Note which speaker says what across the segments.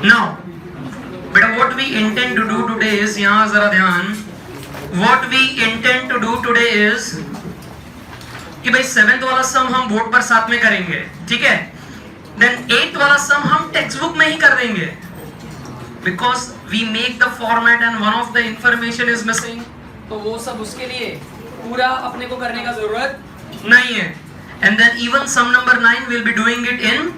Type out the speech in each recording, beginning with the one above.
Speaker 1: Now, but what we intend to do today is, यहाँ जरा ध्यान, what we intend to do today is कि भाई 7th वाला सम हम बोर्ड पर साथ में करेंगे, ठीक है? Then 8th वाला सम हम टेक्स्ट बुक में ही कर देंगे, because we make the format and one of the information is missing. तो वो सब उसके लिए पूरा अपने को करने का जरूरत नहीं है. And then even sum number 9 will be doing it in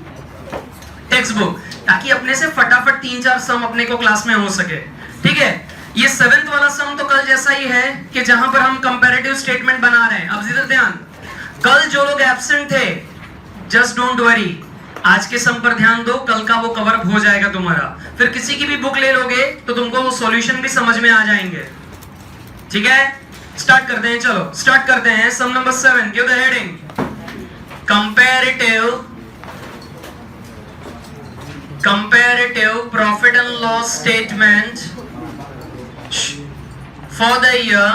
Speaker 1: textbook, ताकि अपने से फटाफट 3-4 सम अपने को क्लास में हो सके, ठीक है? ये 7th वाला सम तो कल जैसा ही है कि जहां पर हम कंपैरेटिव स्टेटमेंट बना रहे हैं. अब जिधर ध्यान, कल जो लोग एब्सेंट थे, जस्ट डोंट वरी, आज के सम पर ध्यान दो, कल का वो कवर अप हो जाएगा तुम्हारा. फिर किसी की भी बुक ले लोगे तो तुमको वो सॉल्यूशन भी समझ में आ जाएंगे, ठीक है? स्टार्ट करते हैं, चलो स्टार्ट करते हैं. Sum number 7, give the heading comparative profit and loss statement for the year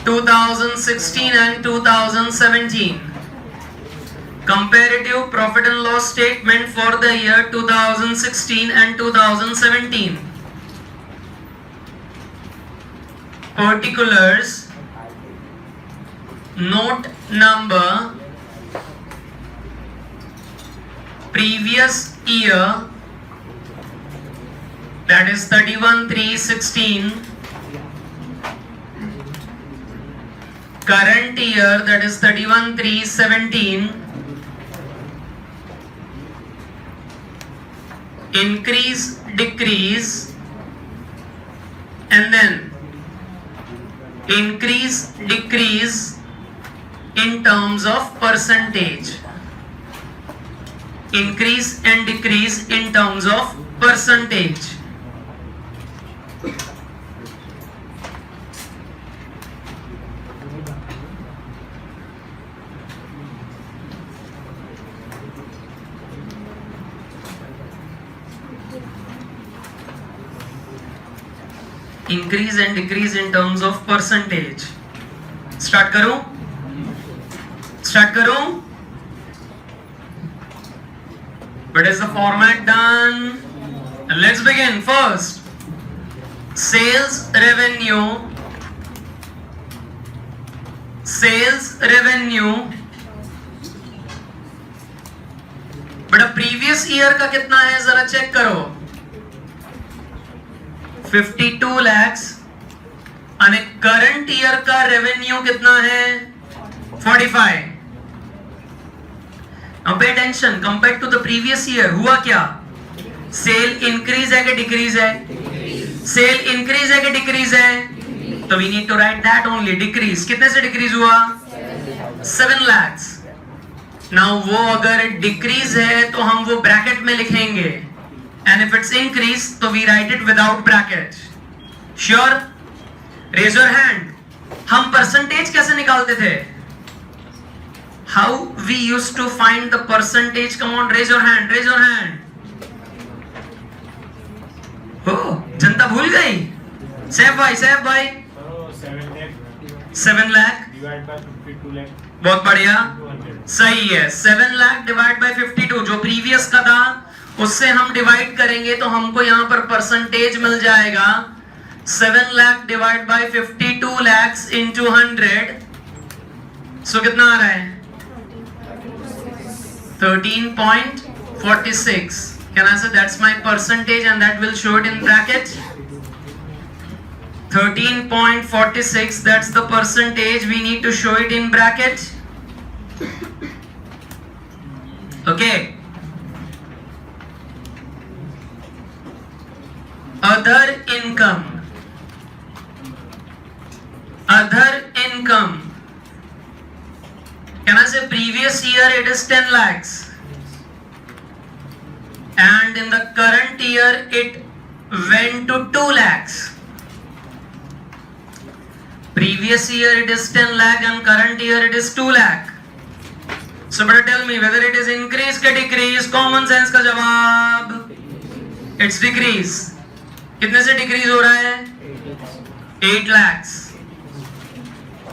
Speaker 1: 2016 and 2017. Comparative profit and loss statement for the year 2016 and 2017. Particulars, note number, previous year, that is 31/3/16, current year, that is 31/3/17, increase, decrease, and then increase, decrease in terms of percentage. Increase and decrease in terms of percentage. Increase and decrease in terms of percentage. Start करूं? What is the format done? And let's begin. First, sales revenue. But previous year का कितना है जरा check करो. 52 lakhs. और current year का revenue कितना है? 45. Now pay attention, compared to the previous year, हुआ क्या? सेल इंक्रीज है कि डिक्रीज है? सेल इंक्रीज है कि डिक्रीज है? तो we need to write that only. Decrease कितने से डिक्रीज हुआ? 7 lakhs. Now वो अगर डिक्रीज है तो हम वो ब्रैकेट में लिखेंगे, and if it's increase तो we write it without bracket. Sure? Raise your hand. हम परसेंटेज कैसे निकालते थे? How we used to find the percentage? Come on, raise your hand. Oh, जनता भूल गई? सैफ भाई. 7 लाख
Speaker 2: डिवाइड बाय 52 लाख.
Speaker 1: बहुत बढ़िया, सही है. 7 लाख डिवाइड बाय 52 जो प्रीवियस का था उससे हम डिवाइड करेंगे तो हमको यहाँ पर परसेंटेज मिल जाएगा. 7 lakh divide by 52 lakhs into 100. सो कितना आ रहा है? 13.46. Can I say that's my percentage and that will show it in bracket? 13.46, that's the percentage. We need to show it in bracket. Okay. Other income. Can I say previous year it is 10 lakhs and in the current year it went to 2 lakhs. Previous year it is 10 lakh and current year it is 2 lakh. So better tell me whether it is increase or decrease. Common sense का जवाब, it's decrease. कितने से decrease हो रहा है? 8 lakhs.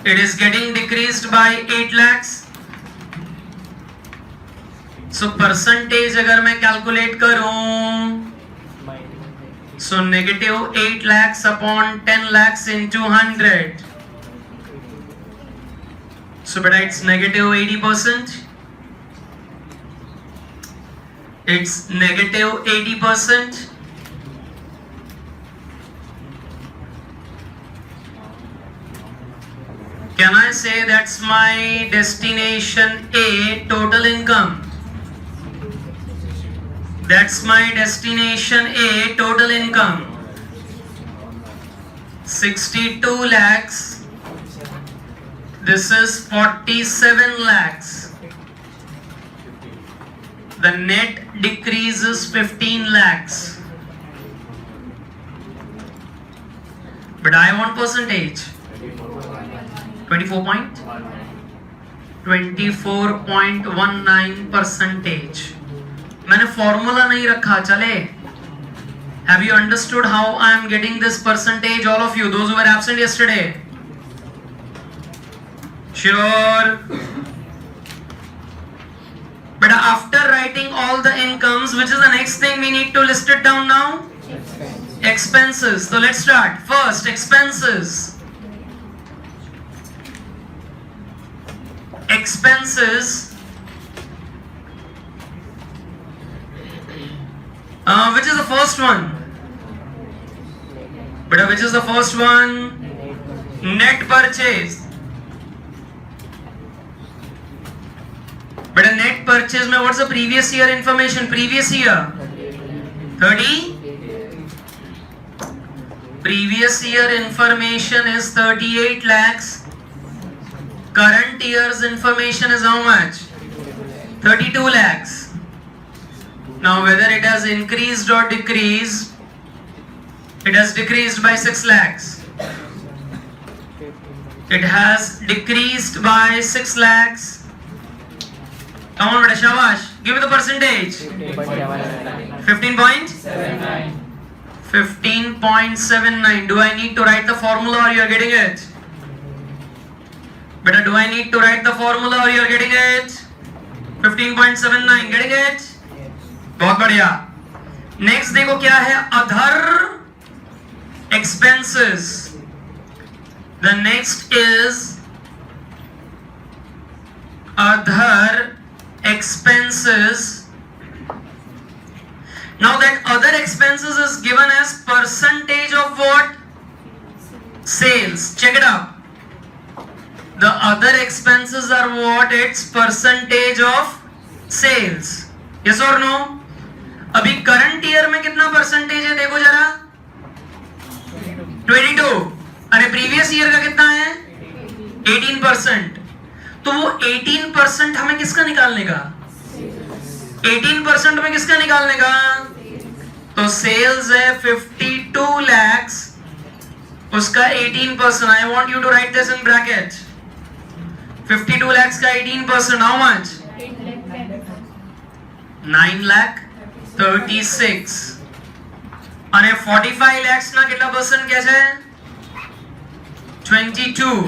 Speaker 1: It is getting decreased by 8 lakhs. So percentage अगर मैं calculate करूं, so negative 8 lakhs upon 10 lakhs into 100. So beta, it's negative 80%. It's negative 80%. Can I say that's my destination A total income? That's my destination A total income. 62 lakhs. This is 47 lakhs. The net decrease is 15 lakhs. But I want percentage. 24.19 percentage. मैंने formula नहीं रखा, चले? Have you understood how I am getting this percentage? All of you, those who were absent yesterday. Sure. But after writing all the incomes, which is the next thing we need to list it down now? Expenses. So let's start. First, expenses. Expenses. Which is the first one? But which is the first one? Net purchase. But a net purchase में what's the previous year information? Previous year 30. Previous year information is 38 lakhs. Current year's information is how much? 32 lakhs. Now whether it has increased or decreased, it has decreased by 6 lakhs. It has decreased by 6 lakhs. Come on, beta, shabash. Give me the percentage. 15.79. 15.79. Do I need to write the formula or you are getting it? Beta, do I need to write the formula or you are getting it? 15.79. Getting it? बहुत बढ़िया. Next देखो क्या है? Other expenses. The next is other expenses. Now that other expenses is given as percentage of what? Sales. Check it out. The other expenses are what? It's percentage of sales. Yes or no? अभी current year में कितना percentage है देखो जरा. 22. अरे previous year का कितना है? 18%. तो वो 18% हमें किसका निकालने का? 18% में किसका निकालने का? तो सेल्स है 52 lakhs, उसका 18%. I want you to write this in bracket. 52 lakhs का 18%. How much? 9,36,000. અને 45 lakhs ના કેટલા પરસન્ટ કે છે? 22.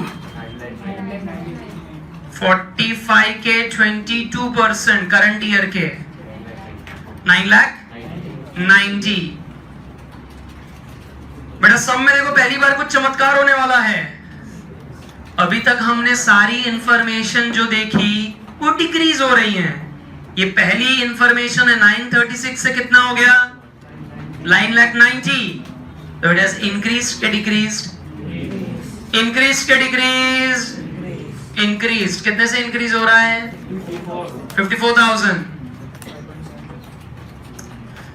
Speaker 1: 45 के 22% करंट ईयर के 9,90,000. बेटा सब में देखो पहली बार कुछ चमत्कार होने वाला है. अभी तक हमने सारी इंफॉर्मेशन जो देखी वो डिक्रीज हो रही है. ये पहली इंफॉर्मेशन है. 936 से कितना हो गया? 9,90,000. तो इट हैज इंक्रीज्ड के डिक्रीज्ड? इंक्रीज्ड के डिक्रीज्ड? इंक्रीज्ड. कितने से इंक्रीज हो रहा है? 54,000.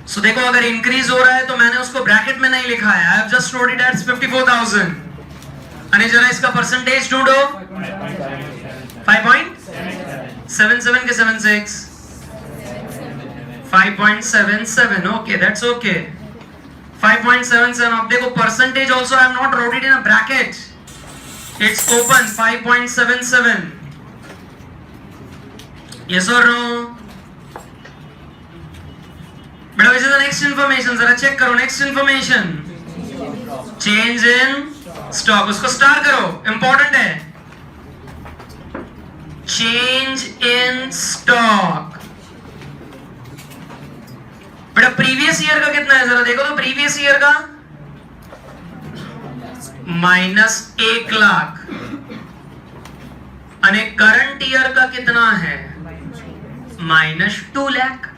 Speaker 1: सो देखो अगर इंक्रीज हो रहा है तो मैंने उसको ब्रैकेट में नहीं लिखा है. I have just note it as 54,000. अरे जरा इसका परसेंटेज ढूंढो. 5.77 के 76. 5.77. Okay, that's okay. 5.77. अब देखो percentage also I have not wrote it in a bracket. It's open. 5.77. Yes or no? But which is the next information? जरा check करो. Next information. Change in stock. उसको star करो. Important है. Change in stock. बेटा previous year का कितना है जरा देखो तो, प्रीवियस ईयर का -1,00,000 और करंट ईयर का कितना है -2,00,000।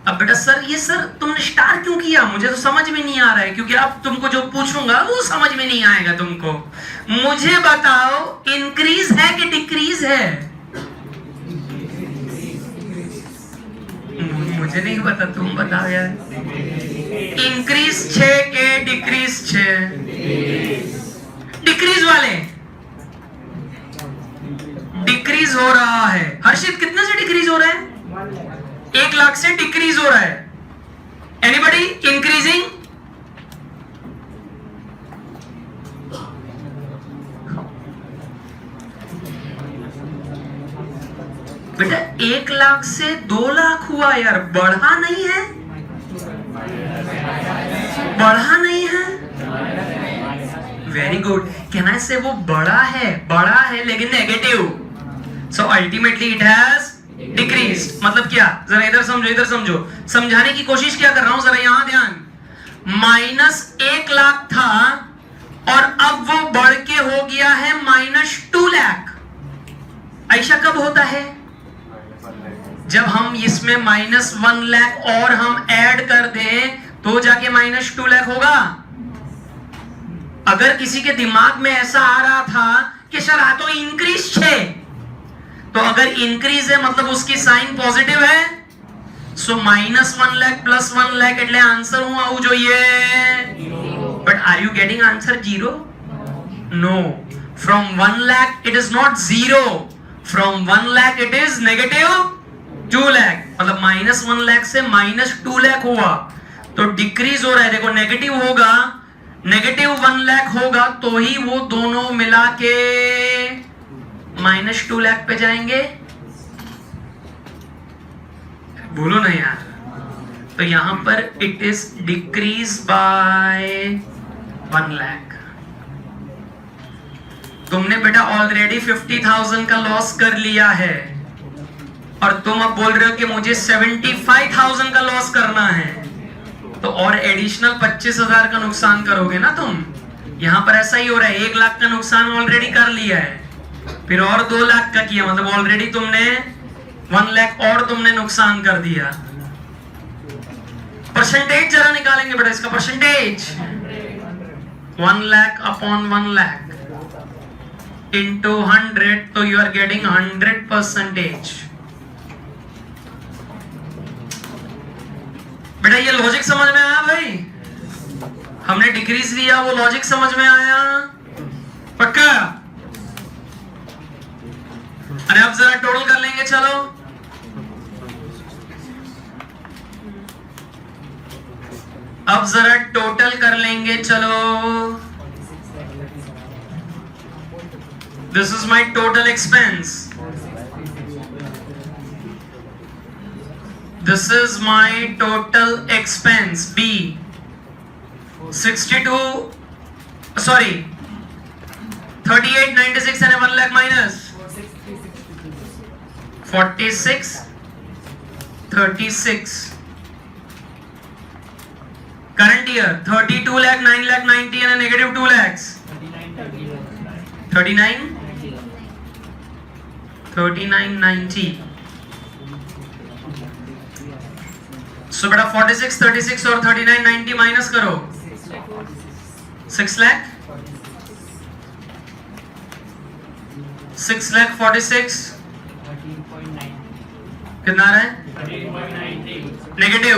Speaker 1: अब बेटा सर ये सर तुमने स्टार क्यों किया, मुझे तो समझ में नहीं आ रहा है, क्योंकि अब तुमको जो पूछूंगा वो समझ में नहीं आएगा तुमको। मुझे बताओ इंक्रीज है कि डिक्रीज है? मुझे नहीं पता, तुम बताओ यार। इंक्रीज 6 के डिक्रीज 6? डिक्रीज वाले डिक्रीज हो रहा है। हर्षित कितने से डिक्रीज हो रहा है? 1,00,000 से डिक्रीज हो रहा है। Anybody increasing? बेटा 1,00,000 से 2,00,000 हुआ यार, बढ़ा नहीं है? बढ़ा नहीं है? Very good. कैन आई से वो बड़ा है लेकिन negative, so ultimately it has decreased. मतलब क्या, जरा इधर समझो, समझाने की कोशिश क्या कर रहा हूं, जरा यहां ध्यान। -1,00,000 था और अब वो बढ़ के हो गया है -2,00,000। ऐसा कब होता है? जब हम इसमें -1,00,000 और हम ऐड कर दें तो जाके -2,00,000 होगा। अगर किसी के दिमाग में ऐसा आ रहा था कि सर आ तो इंक्रीज 6, तो अगर इंक्रीज है मतलब उसकी साइन पॉजिटिव है, सो -1,00,000 + 1,00,000 એટલે આન્સર હું આવું જોઈએ। But are you getting answer 0? No, from 1,00,000 it is not 0, from 1,00,000 it is -2,00,000। मतलब -1,00,000 से -2,00,000 हुआ तो डिक्रीज हो रहा है। देखो नेगेटिव होगा, -1,00,000 होगा तो ही वो दोनों मिला के -2,00,000 पे जाएंगे। बोलो ना यार। तो यहां पर इट इज डिक्रीज बाय 1,00,000। तुमने बेटा ऑलरेडी 50,000 का लॉस कर लिया है और तुम अब बोल रहे हो कि मुझे 75,000 का लॉस करना है, तो और एडिशनल 25,000 का नुकसान करोगे ना तुम। यहां पर ऐसा ही हो रहा है, 1,00,000 का नुकसान ऑलरेडी कर लिया है, फिर और 2,00,000 का किया, मतलब ऑलरेडी तुमने 1,00,000 और तुमने नुकसान कर दिया। परसेंटेज जरा निकालेंगे बेटा इसका परसेंटेज। 1,00,000 अपॉन 1,00,000 into 100, तो यू आर गेटिंग 100%। बेटा ये लॉजिक समझ में आया भाई? हमने डिक्रीज लिया, वो लॉजिक समझ में आया? पक्का? अरे अब जरा टोटल कर लेंगे, चलो। अब जरा टोटल कर लेंगे, चलो। This is my total expense, this is my total expense B 62 sorry 3896 and 1,00,000 minus 4636 current year 32,00,000 9,90 and a negative 2 lakhs 3990। सो बेटा 46 36 और 3990 माइनस करो, 6,00,000 6,46,000 कितना आ रहा है? नेगेटिव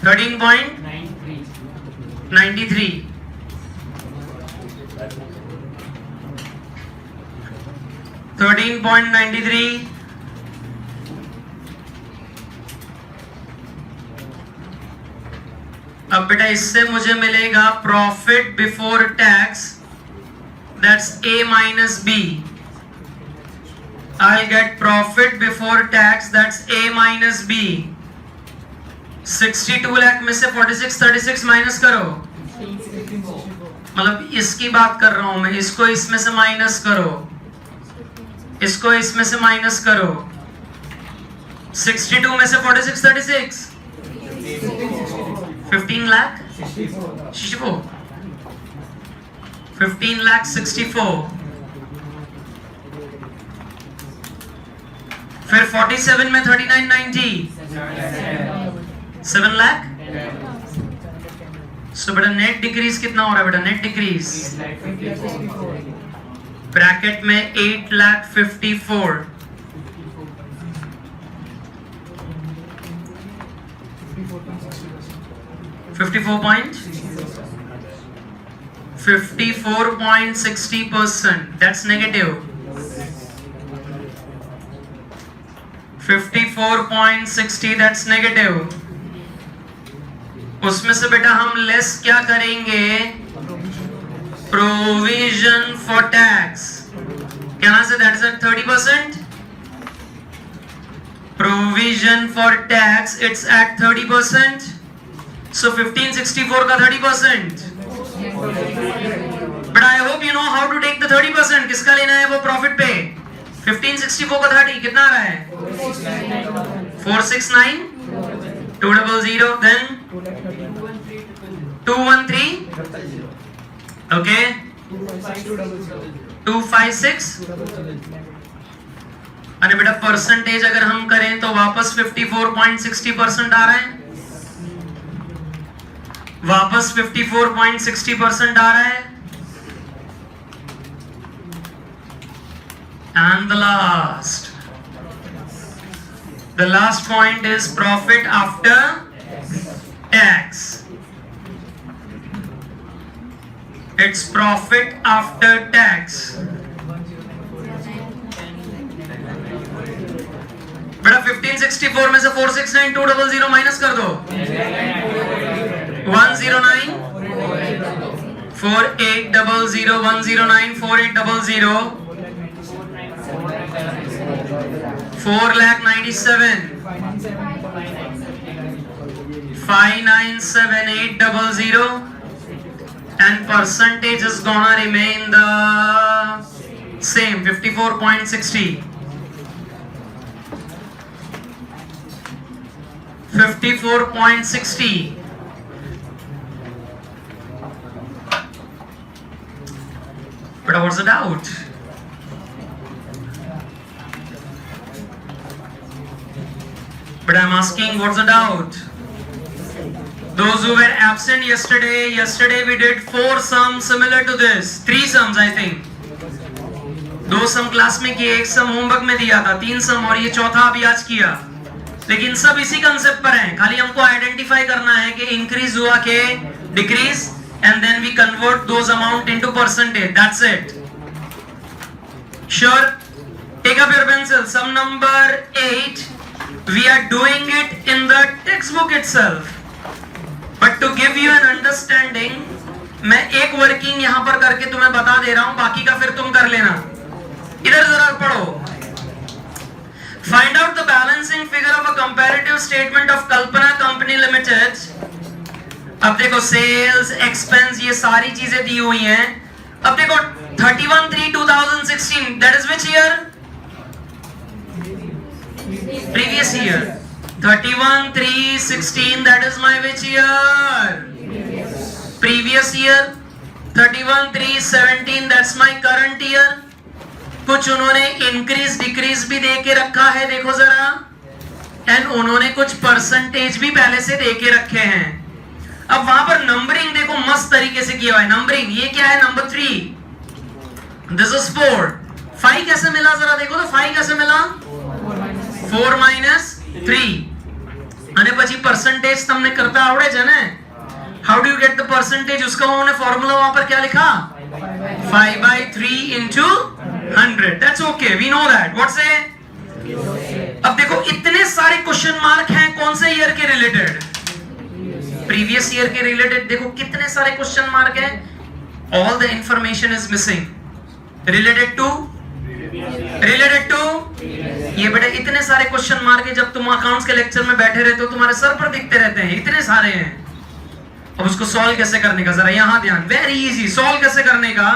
Speaker 1: 13.93 13.93। अब बेटा इससे मुझे मिलेगा profit before tax, that's A minus B। I'll get profit before tax, that's A minus B। 62 lakh में से 46 36 माइनस करो, मतलब इसकी बात कर रहा हूं मैं, इसको इसमें से माइनस करो, इसको इसमें से माइनस करो, 62 में से 46 36 15 लाख 64 15 लाख 64 फिर 47 में 39 90 7 लाख। सो बेटा नेट डिक्रीज कितना हो रहा है बेटा? नेट डिक्रीज ब्रैकेट में 8 lakh 54 54.60%. That's negative. 54.60 that's negative. उसमें से बेटा हम लेस क्या करेंगे? Provision for tax. Can I say that is at 30%? Provision for tax it's at 30%. So 1564 का 30%. But I hope you know how to take the 30%. किसका लेना है वो प्रॉफिट पे? 1564 का 30 कितना आ रहा है? 469 200 then 213 okay 256 अरे बेटा परसेंटेज अगर हम करें तो वापस 54.60% आ रहा है, वापस 54.60% आ रहा है। And the last point is profit after tax. It's profit after tax. बेटा 1564 में से 469 200 माइनस कर दो। 109 4800 109 4800 4,97,000 597,800 and percentage is gonna remain the same 54.60 54.60 but what's the doubt? But I'm asking, what's the doubt? Those who were absent yesterday we did 4 sums similar to this. 3 sums I think. 2 sum class में किए, 1 sum homework में दिया था, 3 sum और ये चौथा अभी आज किया। लेकिन सब इसी कंसेप्ट पर हैं, खाली हमको आइडेंटिफाई करना है कि इंक्रीज हुआ के decrease and then we convert those amount into percentage. That's it. Sure. Take up your pencil. Sum number 8. We are doing it in the textbook itself. But to give you an understanding, मैं एक working यहाँ पर करके तुम्हें बता दे रहा हूँ, बाकी का फिर तुम कर लेना। इधर जरा पढ़ो। Find out the balancing figure of a comparative statement of Kalpana Company Limited. अब देखो सेल्स एक्सपेंस ये सारी चीजें दी हुई हैं। अब देखो 31/3/2016 that is which year? Previous year. 31/3/16 that is my which year? Previous year. 31/3/17 that's my current year. कुछ उन्होंने इंक्रीज डिक्रीज भी दे के रखा है, देखो जरा, एंड उन्होंने कुछ परसेंटेज भी पहले से दे के रखे हैं। अब वहां पर नंबरिंग देखो मस्त तरीके से किया हुआ है। नंबरिंग ये क्या है? नंबर 3 दिस इज 4 5 कैसे मिला जरा देखो तो 5 कैसे मिला? 4 - 3 અને પછી परसेंटेज तुमने करता आवड़े છે ને? How do you get the percentage? उसका उन्होंने फार्मूला वहां पर क्या लिखा? 5/3 into 100. That's okay, we know that. What's it? अब देखो इतने सारे क्वेश्चन मार्क हैं कौन से ईयर के रिलेटेड? प्रीवियस ईयर के रिलेटेड देखो कितने सारे क्वेश्चन मार्क हैं। All the information is missing related to ये बेटा इतने सारे क्वेश्चन मार्क है। जब तुम अकाउंट्स के लेक्चर में बैठे रहते हो तुम्हारे सर पर दिखते रहते हैं, इतने सारे हैं। अब उसको सॉल्व कैसे करने का जरा यहां ध्यान। वेरी इजी सॉल्व कैसे करने का।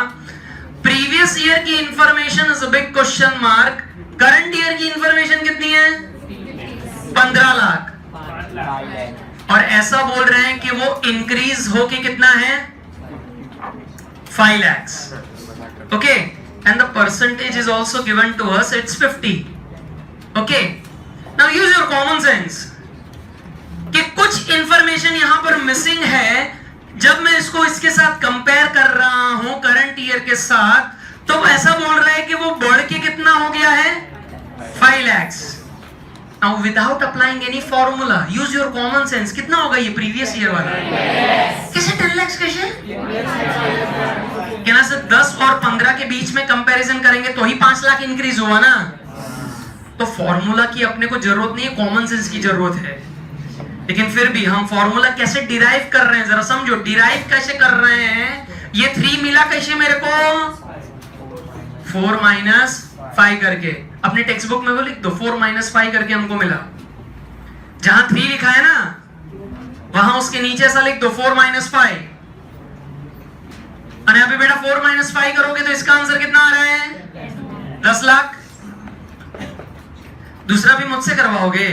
Speaker 1: प्रीवियस ईयर की information is a big question mark. Current year की इंफॉर्मेशन कितनी है? 15 लाख, और ऐसा बोल रहे हैं कि वो इंक्रीज होके कितना है 5 lakhs. Okay, and the percentage is also given to us, it's 50. Okay, now use your common sense कि कुछ इंफॉर्मेशन यहां पर मिसिंग है. जब मैं इसको इसके साथ कंपेयर कर रहा हूं करंट ईयर के साथ, तो ऐसा बोल रहा है कि वो बढ़ के कितना हो गया है 5 lakhs. Now without applying any formula, use your common sense. कितना होगा ये प्रीवियस ईयर वाला? कैसे 10 lakhs कैसे? कहना से 10 और 15 के बीच में कंपैरिजन करेंगे तो ही 5 लाख इंक्रीज हुआ ना. तो फॉर्मूला की अपने को जरूरत नहीं है, कॉमन सेंस की जरूरत है. लेकिन फिर भी हम फॉर्मूला कैसे डिराइव कर रहे हैं जरा समझो. डिराइव कैसे कर रहे हैं? ये 3 मिला कैसे मेरे को 4 minus 5 करके. अपने टेक्स्ट बुक में वो लिख दो 4 minus 5 करके हमको मिला. जहां 3 लिखा है ना वहां उसके नीचे ऐसा लिख दो 4 minus 5. और यहाँ पे बेटा 4 minus 5 करोगे तो इसका आंसर कितना आ रहा है 10 लाख. दूसरा भी मुझसे करवाओगे?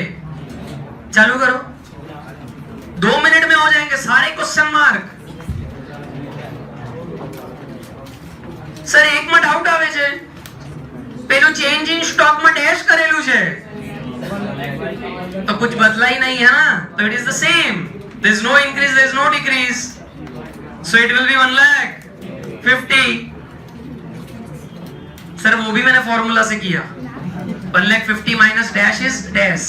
Speaker 1: चालू करो, 2 मिनट में हो जाएंगे सारे क्वेश्चन मार्क. सर एक में डाउट आवे છે, પેલું चेंज इन स्टॉक में डैश करेलू છે तो कुछ बदला ही नहीं है ना. तो it is the same, there is no increase, there is no decrease, so it will be 1,50,000. Sir वो भी मैंने फॉर्मूला से किया. 1,50,000 माइनस डैश इज डैश.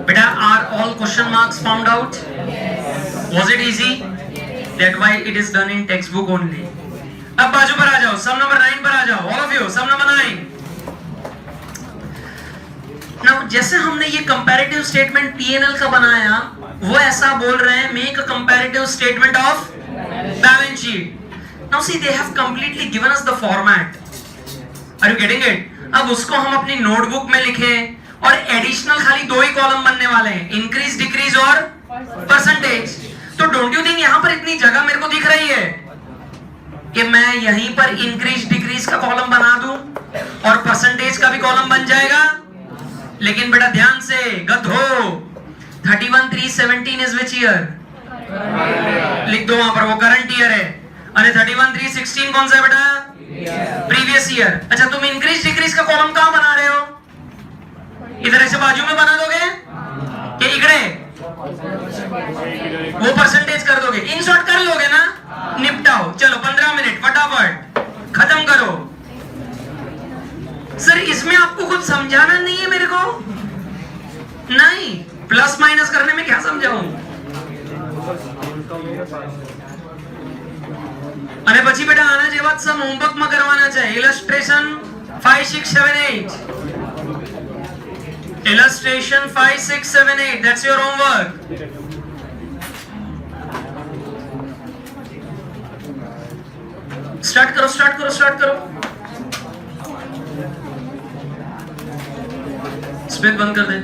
Speaker 1: बेटा are all question marks found out? Was it easy? That why it is done in textbook only. अब बाजू पर आ जाओ, सम नंबर 9 पर आ जाओ. All of you, sum number 9. Now जैसे हमने ये कंपैरेटिव स्टेटमेंट P&L का बनाया, वो ऐसा बोल रहे हैं make a comparative statement of balance sheet. Now see they have completely given us the format. Are you getting it? अब उसको हम अपनी नोटबुक में लिखें और एडिशनल खाली 2 ही कॉलम बनने वाले हैं, इंक्रीज डिक्रीज और परसेंटेज. तो डोंट यू थिंक यहां पर इतनी जगह मेरे को दिख रही है कि मैं यहीं पर इंक्रीज डिक्रीज का कॉलम बना दूं और परसेंटेज का भी कॉलम बन जाएगा. लेकिन बेटा ध्यान से गधो 31,317 इज विच ईयर? लिख दो वहां पर, वो करंट ईयर है. अरे 31,316 कौन सा है बेटा? Previous year. अच्छा तुम इंक्रीज डिक्रीज का कॉलम कहां बना रहे हो? इधर ऐसे बाजू में बना दोगे कि इकड़े वो परसेंटेज कर दोगे? इन शॉर्ट कर लोगे ना? निपटाओ. चलो 15 मिनट फटाफट खत्म करो. सर इसमें आपको कुछ समझाना नहीं है मेरे को? नहीं, प्लस माइनस करने में क्या समझाऊं? અને પછી બેટા આના જેવા જ સમ હોમવર્ક માં કરવાના છે. ઇલસ્ટ્રેશન 5 6 7 8. Illustration 5 6 7 8. That's your homework. Start करो स्टार्ट करो स्टार्ट करो. स्मिथ बंद कर दे.